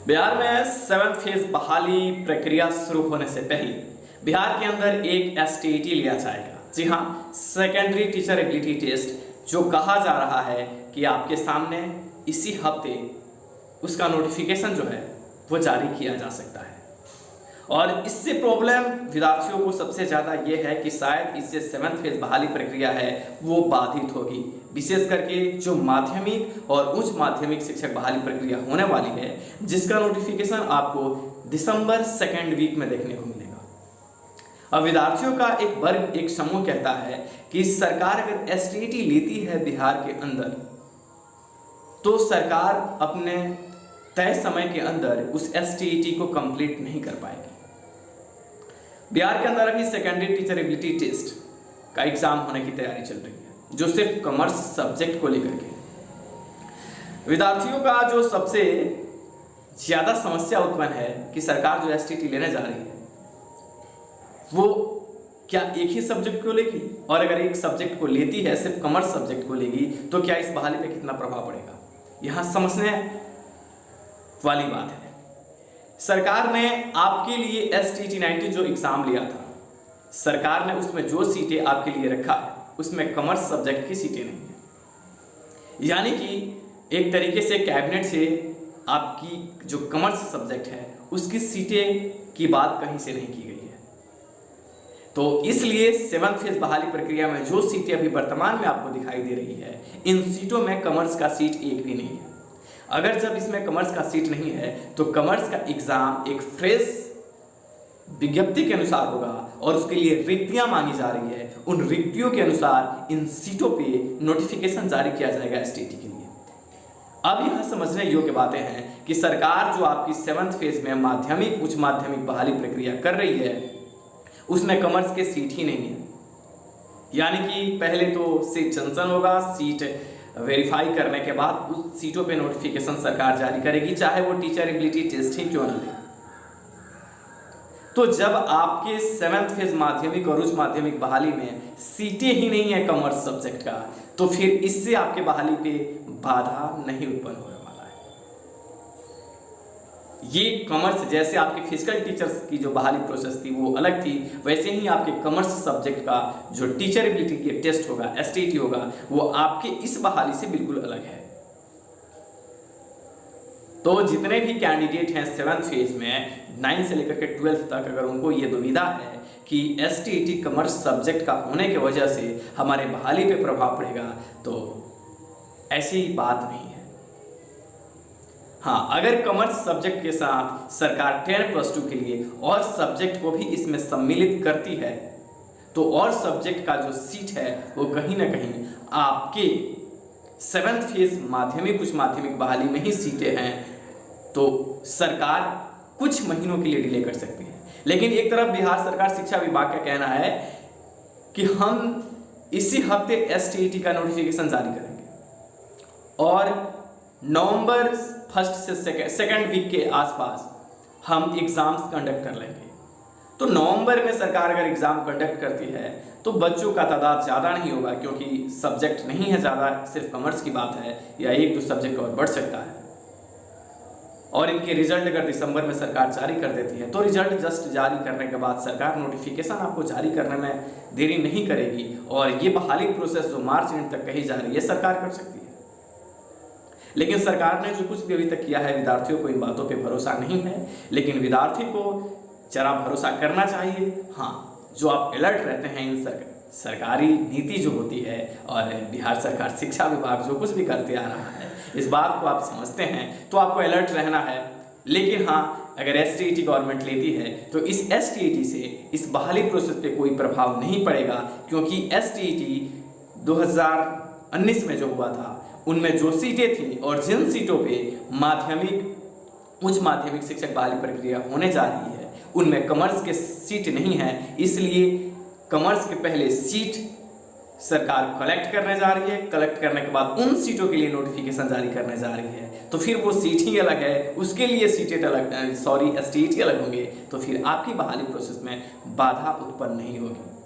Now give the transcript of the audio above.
बिहार में 7th phase बहाली प्रक्रिया शुरू होने से पहले बिहार के अंदर एक एसटीईटी लिया जाएगा। जी हाँ, सेकेंडरी टीचर एबिलिटी टेस्ट, जो कहा जा रहा है कि आपके सामने इसी हफ्ते उसका नोटिफिकेशन जो है वो जारी किया जा सकता है। और इससे प्रॉब्लम विद्यार्थियों को सबसे ज़्यादा ये है कि शायद इससे 7th फेज बहाली प्रक्रिया है वो बाधित होगी, विशेष करके जो माध्यमिक और उच्च माध्यमिक शिक्षक बहाली प्रक्रिया होने वाली है, जिसका नोटिफिकेशन आपको दिसंबर 2nd वीक में देखने को मिलेगा। अब विद्यार्थियों का एक वर्ग, एक समूह कहता है कि सरकार अगर एसटीईटी लेती है बिहार के अंदर, तो सरकार अपने तय समय के अंदर उस एसटीईटी को कंप्लीट नहीं कर पाएगी। बिहार के अंदर अभी सेकेंडरी टीचर एबिलिटी टेस्ट का एग्जाम होने की तैयारी चल रही है, जो सिर्फ कॉमर्स सब्जेक्ट को लेकर के विद्यार्थियों का जो सबसे ज्यादा समस्या उत्पन्न है कि सरकार जो एसटीईटी लेने जा रही है वो क्या एक ही सब्जेक्ट को लेगी, और अगर एक सब्जेक्ट को लेती है, सिर्फ कॉमर्स सब्जेक्ट को लेगी, तो क्या इस बहाली पे कितना प्रभाव पड़ेगा। यहाँ समझने वाली बात है। सरकार ने आपके लिए एसटीईटी 90 जो एग्जाम लिया था, सरकार ने उसमें जो सीटें आपके लिए रखा है उसमें कॉमर्स सब्जेक्ट की सीटें नहीं है। यानी कि एक तरीके से कैबिनेट से आपकी जो कॉमर्स सब्जेक्ट है उसकी सीटें की बात कहीं से नहीं की गई है। तो इसलिए 7th फेज बहाली प्रक्रिया में जो सीटें अभी वर्तमान में आपको दिखाई दे रही है, इन सीटों में कॉमर्स का सीट एक भी नहीं है। अगर जब इसमें कॉमर्स का सीट नहीं है तो कॉमर्स का एग्जाम एक फ्रेश विज्ञप्ति के अनुसार होगा और उसके लिए रिक्तियां मांगी जा रही है। उन रिक्तियों के अनुसार इन सीटों पे नोटिफिकेशन जारी किया जाएगा एसटीईटी के लिए। अब यहां समझने योग्य बातें हैं कि सरकार जो आपकी 7th फेज में माध्यमिक उच्च माध्यमिक बहाली प्रक्रिया कर रही है उसमें कॉमर्स के सीट ही नहीं है। यानी कि पहले तो सीट चंचन होगा, सीट वेरीफाई करने के बाद उस सीटों पे नोटिफिकेशन सरकार जारी करेगी, चाहे वो टीचर एबिलिटी टेस्ट ही क्यों ना ले। तो जब आपके 7th फेज माध्यमिक और उच्च माध्यमिक बहाली में सीटें ही नहीं है कॉमर्स सब्जेक्ट का, तो फिर इससे आपके बहाली पे बाधा नहीं उत्पन्न होने वाला है। ये कॉमर्स, जैसे आपके फिजिकल टीचर्स की जो बहाली प्रोसेस थी वो अलग थी, वैसे ही आपके कॉमर्स सब्जेक्ट का जो टीचर एबिलिटी की टेस्ट होगा, एसटीईटी होगा, वो आपके इस बहाली से बिल्कुल अलग है। तो जितने भी कैंडिडेट हैं 7th फेज में 9 से लेकर के 12th तक, अगर उनको ये दुविधा है कि एसटीईटी कॉमर्स सब्जेक्ट का होने की वजह से हमारे बहाली पे प्रभाव पड़ेगा, तो ऐसी बात नहीं है। हाँ, अगर कॉमर्स सब्जेक्ट के साथ सरकार 10+2 के लिए और सब्जेक्ट को भी इसमें सम्मिलित करती है, तो और सब्जेक्ट का जो सीट है वो कहीं ना कहीं आपके 7th फेज माध्यमिक उच्च माध्यमिक बहाली में ही सीटें हैं, तो सरकार कुछ महीनों के लिए डिले कर सकती है। लेकिन एक तरफ बिहार सरकार शिक्षा विभाग का कहना है कि हम इसी हफ्ते एसटीईटी का नोटिफिकेशन जारी करेंगे और नवंबर 1st से 2nd वीक के आसपास हम एग्जाम्स कंडक्ट कर लेंगे। तो नवंबर में सरकार अगर एग्जाम कंडक्ट करती है तो बच्चों का तादाद ज़्यादा नहीं होगा, क्योंकि सब्जेक्ट नहीं है ज़्यादा, सिर्फ कॉमर्स की बात है, या 1-2 सब्जेक्ट और बढ़ सकता है। और इनके रिजल्ट अगर दिसंबर में सरकार जारी कर देती है तो रिजल्ट जस्ट जारी करने के बाद सरकार नोटिफिकेशन आपको जारी करने में देरी नहीं करेगी, और ये बहाली प्रोसेस जो मार्च एंड तक कही जा रही है सरकार कर सकती है। लेकिन सरकार ने जो कुछ भी अभी तक किया है, विद्यार्थियों को इन बातों पे भरोसा नहीं है, लेकिन विद्यार्थी को जरा भरोसा करना चाहिए। हाँ, जो आप अलर्ट रहते हैं इन सरकारी नीति जो होती है और बिहार सरकार शिक्षा विभाग जो कुछ भी करते आ रहा है, इस बात को आप समझते हैं तो आपको अलर्ट रहना है। लेकिन हाँ, अगर एसटीईटी गवर्नमेंट लेती है तो इस एसटीईटी से इस बहाली प्रोसेस पे कोई प्रभाव नहीं पड़ेगा, क्योंकि एसटीईटी 2019 में जो हुआ था उनमें जो सीटें थी और जिन सीटों पे माध्यमिक उच्च माध्यमिक शिक्षक बहाली प्रक्रिया होने जा रही है उनमें कॉमर्स के सीट नहीं है, इसलिए कॉमर्स के पहले सीट सरकार कलेक्ट करने जा रही है। कलेक्ट करने के बाद उन सीटों के लिए नोटिफिकेशन जारी करने जा रही है, तो फिर वो सीट ही अलग है, उसके लिए सीटें अलग, एसटीईटी अलग होंगे, तो फिर आपकी बहाली प्रोसेस में बाधा उत्पन्न नहीं होगी।